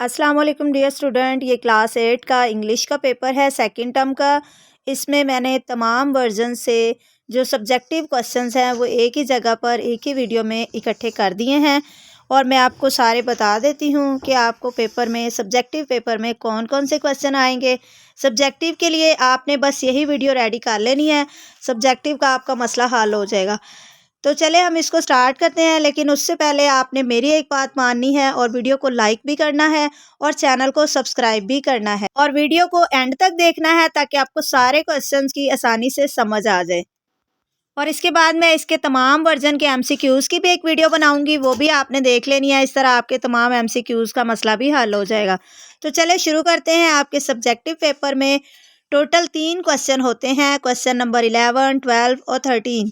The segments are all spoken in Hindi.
अस्सलाम वालेकुम डियर स्टूडेंट। ये क्लास 8 का इंग्लिश का पेपर है, सेकंड टर्म का। इसमें मैंने तमाम वर्जन से जो सब्जेक्टिव क्वेश्चंस हैं वो एक ही जगह पर एक ही वीडियो में इकट्ठे कर दिए हैं और मैं आपको सारे बता देती हूँ कि आपको पेपर में सब्जेक्टिव पेपर में कौन कौन से क्वेश्चन आएंगे। सब्जेक्टिव के लिए आपने बस यही वीडियो रेडी कर लेनी है, सब्जेक्टिव का आपका मसला हल हो जाएगा। तो चले हम इसको स्टार्ट करते हैं, लेकिन उससे पहले आपने मेरी एक बात माननी है और वीडियो को लाइक भी करना है और चैनल को सब्सक्राइब भी करना है और वीडियो को एंड तक देखना है ताकि आपको सारे क्वेश्चंस की आसानी से समझ आ जाए। और इसके बाद मैं इसके तमाम वर्जन के एमसीक्यूज़ की भी एक वीडियो बनाऊंगी, वो भी आपने देख लेनी है। इस तरह आपके तमाम एमसीक्यूज़ का मसला भी हल हो जाएगा। तो चले शुरू करते हैं। आपके सब्जेक्टिव पेपर में टोटल 3 क्वेश्चन होते हैं, क्वेश्चन नंबर 11, 12 और 13।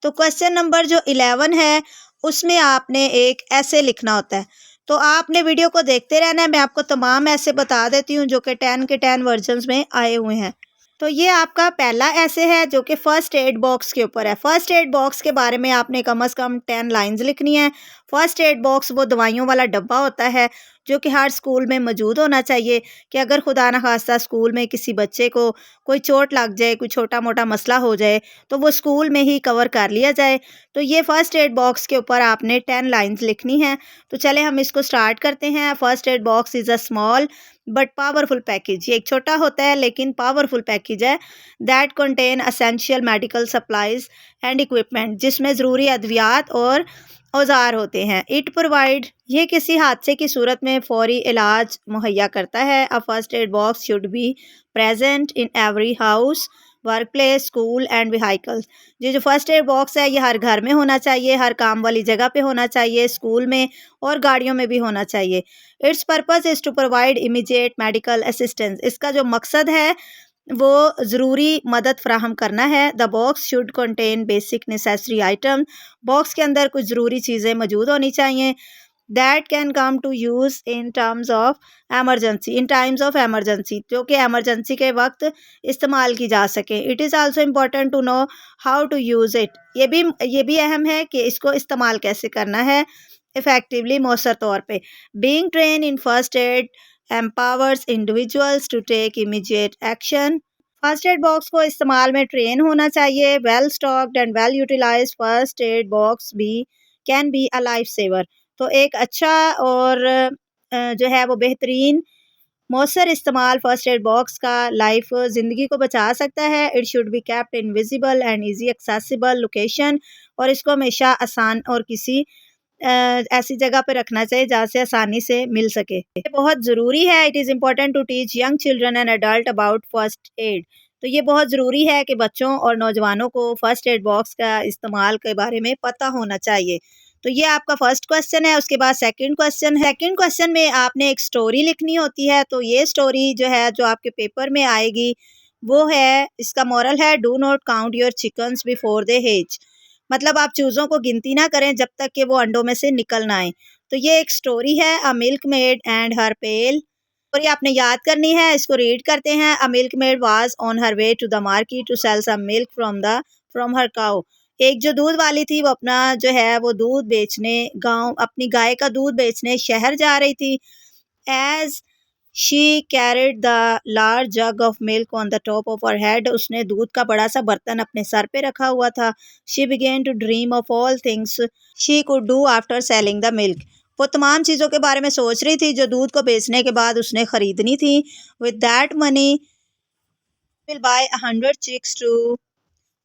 तो क्वेश्चन नंबर जो 11 है उसमें आपने एक ऐसे लिखना होता है। तो आपने वीडियो को देखते रहना है, मैं आपको तमाम ऐसे बता देती हूँ जो कि 10 के 10 वर्जन्स में आए हुए हैं। तो ये आपका पहला ऐसे है जो कि फर्स्ट एड बॉक्स के ऊपर है। फर्स्ट एड बॉक्स के बारे में आपने कम से कम 10 लाइंस लिखनी है। फर्स्ट एड बॉक्स वो दवाइयों वाला डब्बा होता है जो कि हर स्कूल में मौजूद होना चाहिए कि अगर खुदा न खास्ता स्कूल में किसी बच्चे को कोई चोट लग जाए, कोई छोटा मोटा मसला हो जाए, तो वो स्कूल में ही कवर कर लिया जाए। तो ये फर्स्ट एड बॉक्स के ऊपर आपने 10 लाइंस लिखनी है। तो चले हम इसको स्टार्ट करते हैं। First aid box is a small but powerful package. ये एक छोटा होता है लेकिन पावरफुल पैकेज है। That contain essential medical supplies and equipment, जिसमें ज़रूरी अद्वियात और औजार होते हैं। इट प्रोवाइड, ये किसी हादसे की सूरत में फौरी इलाज मुहैया करता है। A first aid box should be present in every house, work place, school and vehicles. ये जो फर्स्ट एड बॉक्स है ये हर घर में होना चाहिए, हर काम वाली जगह पे होना चाहिए, स्कूल में और गाड़ियों में भी होना चाहिए। Its purpose is to provide immediate medical assistance. इसका जो मकसद है वो ज़रूरी मदद फ़राहम करना है। The box should contain basic necessary item, box के अंदर कुछ ज़रूरी चीज़ें मौजूद होनी चाहिए। That can come to use in terms of emergency, in times of emergency, जो कि एमरजेंसी के वक्त इस्तेमाल की जा सके। It is also important to know how to use it. ये भी अहम है कि इसको इस्तेमाल कैसे करना है इफ़ेक्टिवली, मौसर तौर पे। Being train in first aid empowers individuals to take immediate action. First aid box को इस्तेमाल में ट्रेन होना चाहिए। Well stocked and well utilised first aid box भी can be a life saver. तो एक अच्छा और जो है वो बेहतरीन मौसर इस्तेमाल फर्स्ट एड बॉक्स का लाइफ ज़िंदगी को बचा सकता है। It should be kept in visible and easy accessible location, और इसको हमेशा आसान और किसी ऐसी जगह पे रखना चाहिए जहाँ से आसानी से मिल सके। ये बहुत ज़रूरी है। It is important to teach young children and adult about first aid. तो ये बहुत ज़रूरी है कि बच्चों और नौजवानों को फर्स्ट एड बॉक्स का इस्तेमाल के बारे में पता होना चाहिए। तो ये आपका फर्स्ट क्वेश्चन है। उसके बाद सेकंड क्वेश्चन है। सेकंड क्वेश्चन में आपने एक स्टोरी लिखनी होती है। तो ये स्टोरी जो है जो आपके पेपर में आएगी वो है, इसका मॉरल है, do not count your chickens before they hedge. मतलब आप चूज़ों को गिनती ना करें जब तक कि वो अंडों में से निकल ना आए। तो ये एक स्टोरी है, अ मिल्क मेड एंड हर पेल। और ये आपने याद करनी है। इसको रीड करते हैं। A milk maid was on her way to the market to sell some milk from her cow. एक जो दूध वाली थी वो अपना जो है वो दूध बेचने अपनी गाय का दूध बेचने शहर जा रही थी। As she carried the large jug of milk on the top of her head, उसने दूध का बड़ा सा बर्तन अपने सर पे रखा हुआ था। She began to dream of all things she could do after selling the milk. वो तमाम चीज़ों के बारे में सोच रही थी जो दूध को बेचने के बाद उसने खरीदनी थी। With that money will buy 100 chicks to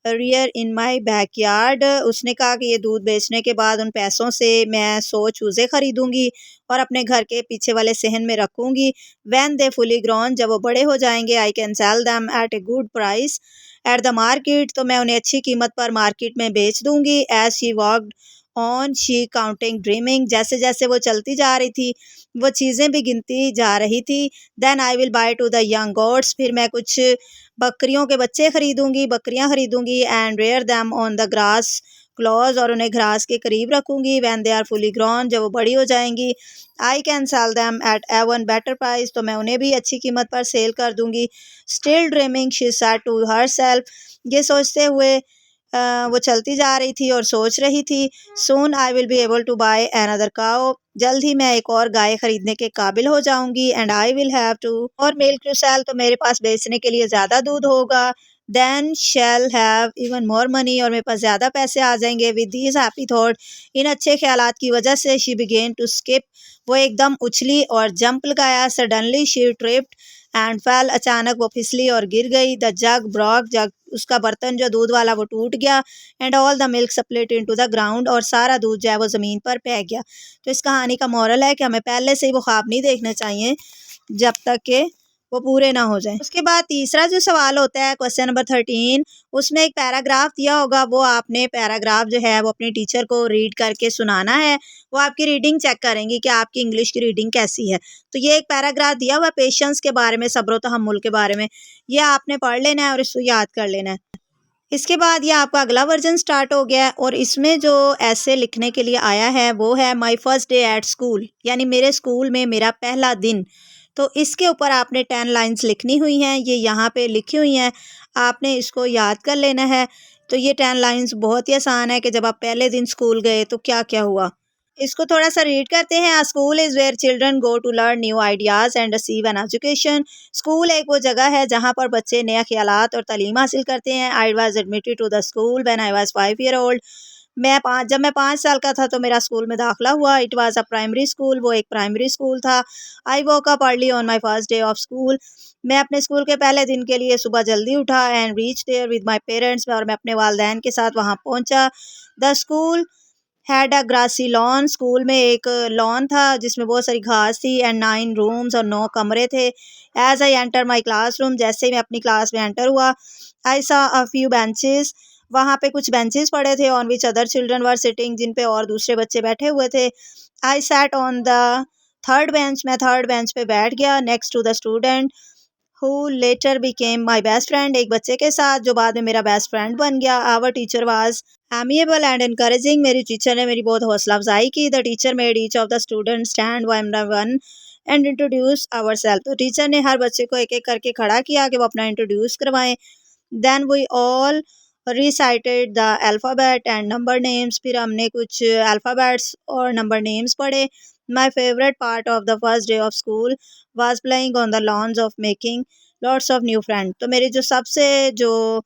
rear in my backyard. उसने कहा कि ये दूध बेचने के बाद उन पैसों से मैं 100 चूज़े खरीदूंगी और अपने घर के पीछे वाले सहन में रखूंगी। वैन दे फुली ग्रोन, जब वो बड़े हो जाएंगे, I can sell them at a good price at the market, तो मैं उन्हें अच्छी कीमत पर मार्केट में बेच दूंगी। As she walked on she counting dreaming, जैसे जैसे वो चलती जा रही थी वो चीज़ें भी गिनती जा रही थी। Then I will buy two the young goats, फिर मैं कुछ बकरियों के बच्चे खरीदूंगी, बकरियां खरीदूंगी। And rear them on the grass close, और उन्हें घास के करीब रखूंगी। When they are fully grown, जब वो बड़ी हो जाएंगी, I can sell them at even better price, तो मैं उन्हें भी अच्छी कीमत पर सेल कर दूंगी। Still dreaming she said to her self, ये सोचते हुए वो चलती जा रही थी और सोच रही थी, soon I will be able to buy another cow, जल्द ही मैं एक और गाय खरीदने के काबिल हो जाऊंगी। And I will have to और मिल्क टू सेल, तो मेरे पास बेचने के लिए ज़्यादा दूध होगा। Then shall have even more money, और मेरे पास ज़्यादा पैसे आ जाएंगे। विद दीज हैप्पी थॉट, इन अच्छे ख्यालात की वजह से शी बिगेन टू स्किप, वो एकदम उछली और जंप लगाया। Suddenly she tripped and fail, अचानक वो फिसली और गिर गई। द जग ब्रॉक, जग उसका बर्तन जो दूध वाला वो टूट गया। And all the milk split into the ground, और सारा दूध जो है वो ज़मीन पर फेंक गया। तो इस कहानी का मोरल है कि हमें पहले से ही वो ख्वाब नहीं देखने चाहिए जब तक कि वो पूरे ना हो जाए। उसके बाद तीसरा जो सवाल होता है क्वेश्चन नंबर 13, उसमें एक पैराग्राफ दिया होगा, वो आपने पैराग्राफ जो है वो अपने टीचर को रीड करके सुनाना है। वो आपकी रीडिंग चेक करेंगी कि आपकी इंग्लिश की रीडिंग कैसी है। तो ये एक पैराग्राफ दिया हुआ पेशेंस के बारे में, सब्र तहम्मुल के बारे में, ये आपने पढ़ लेना है और इसको याद कर लेना है। इसके बाद ये आपका अगला वर्जन स्टार्ट हो गया है, और इसमें जो ऐसे लिखने के लिए आया है वो है माई फर्स्ट डे एट स्कूल, यानी मेरे स्कूल में मेरा पहला दिन। तो इसके ऊपर आपने 10 लाइंस लिखनी हुई हैं, ये यहाँ पे लिखी हुई हैं, आपने इसको याद कर लेना है। तो ये 10 लाइंस बहुत ही आसान है कि जब आप पहले दिन स्कूल गए तो क्या क्या हुआ। इसको थोड़ा सा रीड करते हैं। A school is where children go to learn new ideas and receive an education. School एक वो जगह है जहाँ पर बच्चे नए ख्यालात और तालीम हासिल करते हैं। I was admitted to the school when I was 5 year old. जब मैं 5 साल का था तो मेरा स्कूल में दाखिला हुआ। It was a primary school, वो एक प्राइमरी स्कूल था। I woke up early on my first day of school. मैं अपने स्कूल के पहले दिन के लिए सुबह जल्दी उठा। And reach there with my parents, और मैं अपने वालदैन के साथ वहाँ पहुँचा। The school had a grassy lawn, school में एक लॉन था जिसमें बहुत सारी घास थी। एंड 9 रूम्स, और 9 कमरे थे। As I enter my classroom, जैसे ही मैं अपनी क्लास में एंटर हुआ, आई सा अ फ्यू बेंचेस, वहाँ पे कुछ बेंचेस पड़े थे। On which other children were sitting, जिन पे और दूसरे बच्चे बैठे हुए थे। I sat on the third bench, मैं थर्ड बेंच पे बैठ गया next to the student who later became my best friend, एक बच्चे के साथ जो बाद में मेरा बेस्ट फ्रेंड बन गया। Our teacher was amiable and encouraging, मेरी टीचर ने मेरी बहुत हौसला अफजाई की। The teacher made each of the student stand one by one and introduce our self, तो टीचर ने हर बच्चे को एक एक करके खड़ा किया कि वो अपना इंट्रोड्यूस करवाएं। Then we all recited the alphabet and number names, फिर हमने कुछ अल्फ़ाबेट्स और नंबर नेम्स पढ़े। My favourite part of the first day of school was playing on the lawns of making lots of new friend, तो मेरी जो सबसे जो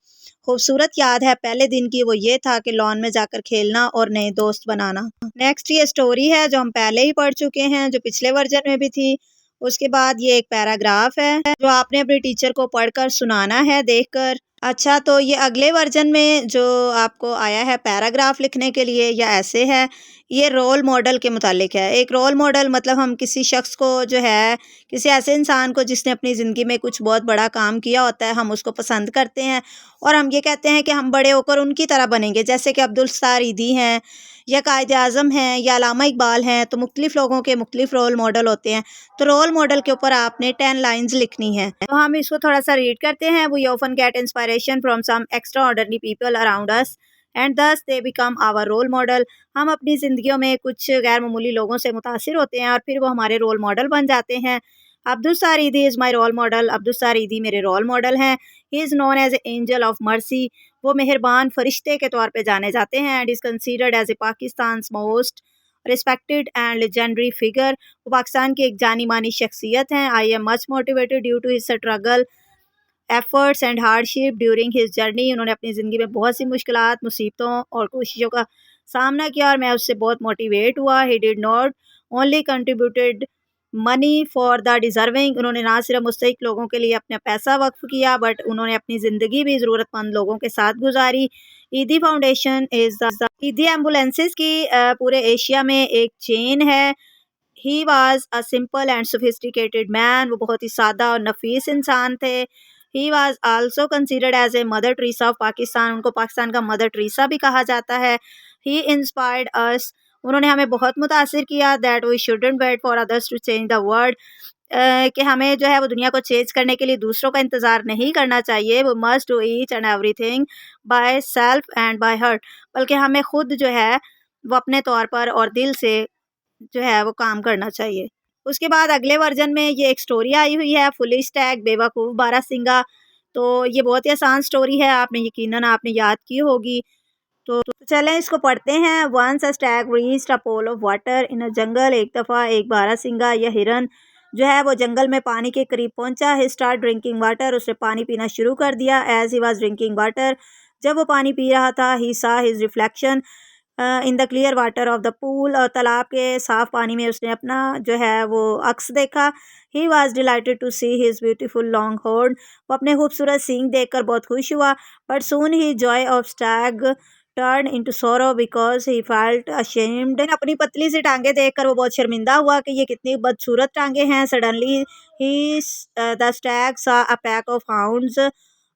खूबसूरत याद है पहले दिन की वो ये था कि लॉन में जाकर खेलना और नए दोस्त बनाना। नेक्स्ट ये स्टोरी है जो हम पहले ही पढ़ चुके हैं, जो पिछले वर्जन में भी थी। उसके बाद ये एक पैराग्राफ है जो आपने अपने टीचर को पढ़कर सुनाना है देखकर। अच्छा, तो ये अगले वर्जन में जो आपको आया है पैराग्राफ लिखने के लिए या ऐसे है, ये रोल मॉडल के मुतालिक है। एक रोल मॉडल मतलब हम किसी शख्स को जो है, किसी ऐसे इंसान को जिसने अपनी ज़िंदगी में कुछ बहुत बड़ा काम किया होता है, हम उसको पसंद करते हैं और हम ये कहते हैं कि हम बड़े होकर उनकी तरह बनेंगे। जैसे कि अब्दुल सत्तार ईदी हैं या कायद आज़म हैं या अल्लामा इकबाल हैं, तो मुख्तलिफ़ लोगों के मुख्तलिफ़ रोल मॉडल होते हैं। तो रोल मॉडल के ऊपर आपने 10 लाइन्स लिखनी है। तो हम इसको थोड़ा सा रीड करते हैं। We often get inspiration from some extraordinary people around us and thus they become our role model. हम अपनी ज़िंदगियों में कुछ गैर मामूली लोगों से मुतासिर होते हैं और फिर वो हमारे रोल मॉडल बन जाते हैं। Abdul Sattar Edhi is my role model, Abdul Sattar Edhi मेरे रोल मॉडल हैं। He is known as a angel of mercy, वो मेहरबान फरिश्ते के तौर पे जाने जाते हैं। And is considered as a Pakistan most respected and legendary figure, वो पाकिस्तान की एक जानी मानी शख्सियत हैं। I am much motivated due to his struggle efforts and hardship during his journey, उन्होंने अपनी ज़िंदगी में बहुत सी मुश्किलात, मुसीबतों और कोशिशों का सामना किया और मैं उससे बहुत मोटिवेट हुआ। He did not only contributed money for the deserving, उन्होंने ना सिर्फ मुस्तहिक लोगों के लिए अपना पैसा वक्फ किया बट उन्होंने अपनी ज़िंदगी भी ज़रूरतमंद लोगों के साथ गुजारी। Edhi foundation is the Edhi ambulances की पूरे एशिया में एक चेन है। He was a simple and sophisticated man, वो बहुत ही सादा और नफीस इंसान थे। He was also considered as a Mother Teresa of Pakistan, उनको पाकिस्तान का मदर टेरेसा भी कहा जाता है। ही इंस्पायर्ड अस, उन्होंने हमें बहुत मुतासिर किया। That we shouldn't wait for others to change the world, कि हमें जो है वो दुनिया को चेंज करने के लिए दूसरों का इंतज़ार नहीं करना चाहिए। वो must do each and everything by self and by heart, बल्कि हमें खुद जो है वो अपने तौर पर और दिल से जो है वो काम करना चाहिए। उसके बाद अगले वर्जन में ये एक स्टोरी आई हुई है, फुलिश टैग बेवकूफ़ बारहसिंगा। तो ये बहुत ही आसान स्टोरी है, यकीनन आपने याद की होगी। तो चलें इसको पढ़ते हैं। Once a stag reached a pool of water in a jungle. एक दफ़ा एक बारहसिंगा या हिरन जो है वो जंगल में पानी के करीब पहुंचा। ही स्टार्ट ड्रिंकिंग वाटर, उसने पानी पीना शुरू कर दिया। As he was drinking water, जब वो पानी पी रहा था, he saw his reflection in the clear water of the pool, और तालाब के साफ पानी में उसने अपना जो है वो अक्स देखा। He was delighted to see his beautiful long horn, वो अपने खूबसूरत सींग देखकर बहुत खुश हुआ। But soon he joy of stag turn into sorrow because he felt ashamed, अपनी पतली सी टांगे देखकर वो बहुत शर्मिंदा हुआ कि ये कितनी बदसूरत टांगे हैं। सडनली ही द स्टैग सा a pack of hounds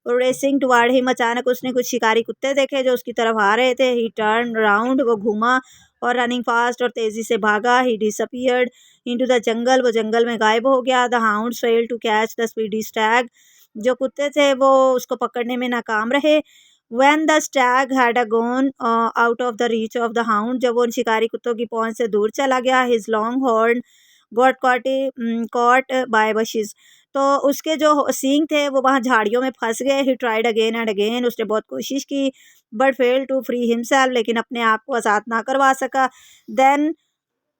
racing toward him, अचानक उसने कुछ शिकारी कुत्ते देखे जो उसकी तरफ आ रहे थे। ही टर्न राउंड, वो घूमा और रनिंग फास्ट, और तेजी से भागा। He disappeared into the jungle, वो जंगल में गायब हो गया। The hounds failed to catch the speedy stag, जो कुत्ते थे वो उसको पकड़ने में नाकाम रहे। When the stag had gone out of the reach of the hound, जब वो उन शिकारी कुत्तों की पहुंच से दूर चला गया, his long horn got caught by bushes, तो उसके जो सींग थे वो वहाँ झाड़ियों में फंस गए। He tried again and again, उसने बहुत कोशिश की, but failed to free himself, लेकिन अपने आप को आज़ाद ना करवा सका। Then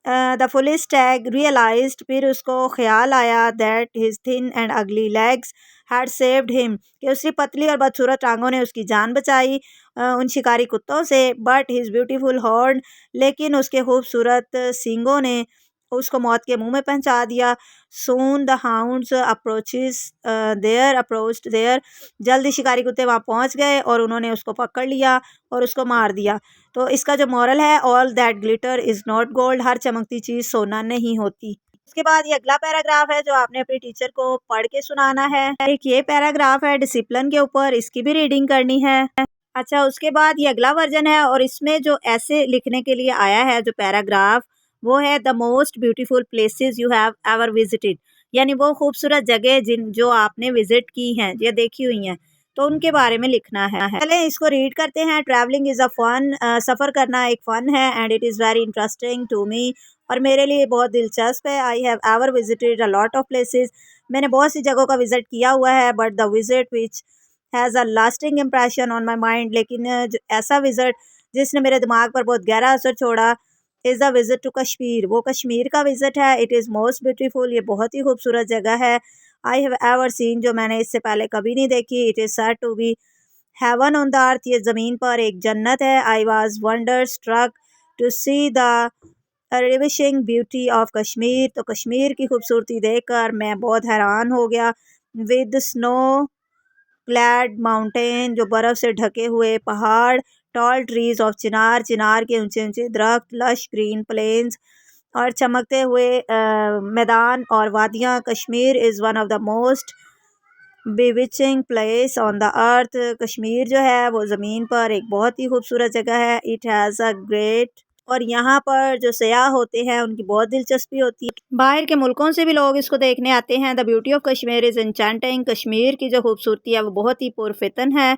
the foolish stag realised, फिर उसको ख्याल आया that his thin and ugly legs had saved him, कि उसकी पतली और बदसूरत टांगों ने उसकी जान बचाई उन शिकारी कुत्तों से। बट हिज ब्यूटीफुल हॉर्न, लेकिन उसके खूबसूरत सींगों ने उसको मौत के मुंह में पहुंचा दिया। Soon the hounds approached there, जल्दी शिकारी कुत्ते वहाँ पहुँच गए और उन्होंने उसको पकड़ लिया और उसको मार दिया। तो इसका जो मॉरल है, all that glitter is not gold, हर चमकती चीज़ सोना नहीं होती। उसके बाद ये अगला पैराग्राफ है जो आपने अपने टीचर को पढ़ के सुनाना है। एक ये पैराग्राफ है डिसिप्लिन के ऊपर, इसकी भी रीडिंग करनी है। अच्छा, उसके बाद ये अगला वर्जन है और इसमें जो ऐसे लिखने के लिए आया है जो पैराग्राफ, वो है the most beautiful places you have ever visited, यानी वो खूबसूरत जगह जिन जो आपने विजिट की हैं या देखी हुई हैं, तो उनके बारे में लिखना है। चलें इसको रीड करते हैं। ट्रैवलिंग इज़ अ फन, सफ़र करना एक फ़न है। And it is very interesting to me, और मेरे लिए बहुत दिलचस्प है। I have ever visited a lot of places, मैंने बहुत सी जगहों का विज़िट किया हुआ है। But the visit which has a lasting impression on my mind, लेकिन ऐसा विज़िट जिसने मेरे दिमाग पर बहुत गहरा असर छोड़ा, is the visit to Kashmir, वो कश्मीर का विज़िट है। इट इज़ मोस्ट ब्यूटीफुल, ये बहुत ही खूबसूरत जगह है। आई हैव एवर सीन, जो मैंने इससे पहले कभी नहीं देखी। It is said to be heaven on the earth, ये ज़मीन पर एक जन्नत है। I was wonderstruck to see the ravishing beauty of Kashmir, तो कश्मीर की खूबसूरती देखकर मैं बहुत हैरान हो गया। विद स्नो क्लैड माउंटेन, जो बर्फ़ से ढके हुए पहाड़। टॉल ट्रीज ऑफ चिनार, चिनार के ऊंचे ऊंचे दरख्त। लश ग्रीन प्लेन्स, और चमकते हुए मैदान और वादियाँ। Kashmir is one of the most bewitching place on the earth, Kashmir जो है वो ज़मीन पर एक बहुत ही खूबसूरत जगह है। इट हैज़ अ ग्रेट, और यहाँ पर जो सयाह होते हैं उनकी बहुत दिलचस्पी होती है। बाहर के मुल्कों से भी लोग इसको देखने आते हैं। The beauty of Kashmir is enchanting, Kashmir की जो खूबसूरती है वो बहुत ही पुरफितन है।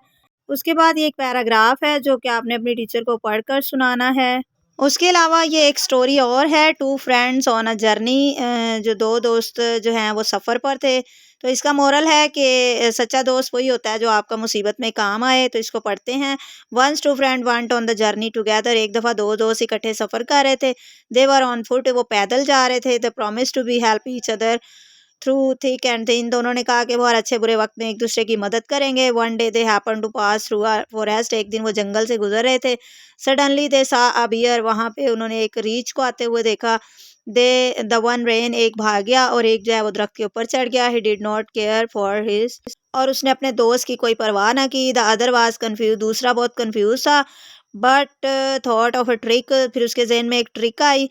उसके बाद ये एक पैराग्राफ है जो कि आपने अपनी टीचर को पढ़कर सुनाना है। उसके अलावा ये एक स्टोरी और है, two friends on a journey, जो दो दोस्त जो हैं वो सफ़र पर थे। तो इसका मोरल है कि सच्चा दोस्त वही होता है जो आपका मुसीबत में काम आए। तो इसको पढ़ते हैं। Once two friend went on the journey together, एक दफ़ा दो दोस्त इकट्ठे सफ़र कर रहे थे। दे वर ऑन फुट, वो पैदल जा रहे थे। They promise to be help each other through thick and thin, दोनों ने कहा कि वो हर अच्छे बुरे वक्त में एक दूसरे की मदद करेंगे। One day they happen to pass through a forest, एक दिन वो जंगल से गुजर रहे थे। सडनली दे सा अ बियर, वहाँ पे उन्होंने एक रीछ को आते हुए देखा। दे द वन रेन, एक भाग गया और एक जो है वो दरख्त के ऊपर चढ़ गया। He did not care for his, और उसने अपने दोस्त की कोई परवाह ना की। द अदर वाज कन्फ्यूज, दूसरा बहुत कन्फ्यूज था। But thought of a trick, फिर उसके जहन में एक ट्रिक आई।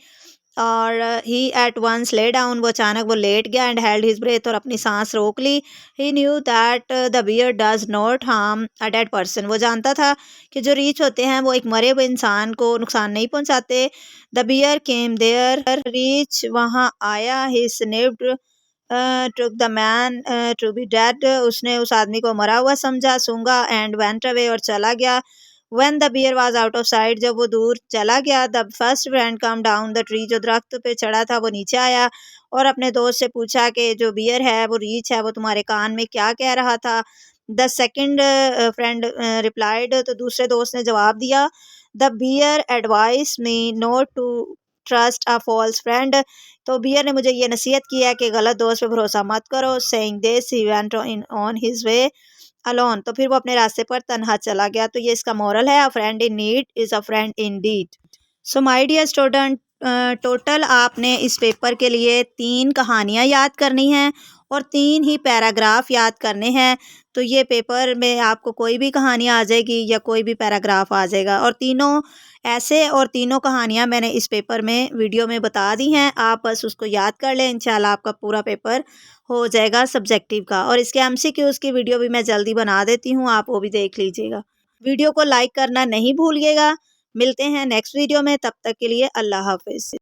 और ही एट वंस ले डाउन, वो अचानक वो लेट गया। एंड हेल्ड हिज ब्रेथ, और अपनी सांस रोक ली। He knew that the bear does not harm a dead person, वो जानता था कि जो रीछ होते हैं वो एक मरे हुए इंसान को नुकसान नहीं पहुंचाते। द बियर केम देयर, रीछ वहाँ आया। He sniffed took the man to be dead, उसने उस आदमी को मरा हुआ समझा, सूंघा। एंड वेंट अवे, और चला गया। When the bear was out of sight, जब वो दूर चला गया। the first friend come down the tree, जो दरख्त पे चढ़ा था वो नीचे आया और अपने दोस्त से पूछा कि जो बियर है वो रीछ है वो तुम्हारे कान में क्या कह रहा था। द सेकंड फ्रेंड रिप्लाइड, तो दूसरे दोस्त ने जवाब दिया, the bear advice me not to trust a false friend, तो बियर ने मुझे ये नसीहत की है कि गलत दोस्त पे भरोसा मत करो। Saying this he went in on his way alone, तो फिर वो अपने रास्ते पर तन्हा चला गया। तो ये इसका मोरल है, a friend in need is a friend in deed. So my dear student, total आपने इस पेपर के लिए 3 कहानियाँ याद करनी हैं और 3 ही पैराग्राफ याद करने हैं। तो ये पेपर में आपको कोई भी कहानी आ जाएगी या कोई भी पैराग्राफ आ जाएगा, और तीनों ऐसे और तीनों कहानियाँ मैंने इस पेपर में वीडियो में बता दी हैं। आप बस उसको याद कर लें, इंशाल्लाह आपका पूरा पेपर हो जाएगा सब्जेक्टिव का। और इसके एमसीक्यूज़ की वीडियो भी मैं जल्दी बना देती हूँ, आप वो भी देख लीजिएगा। वीडियो को लाइक करना नहीं भूलिएगा। मिलते हैं नेक्स्ट वीडियो में, तब तक के लिए अल्लाह हाफ़िज़।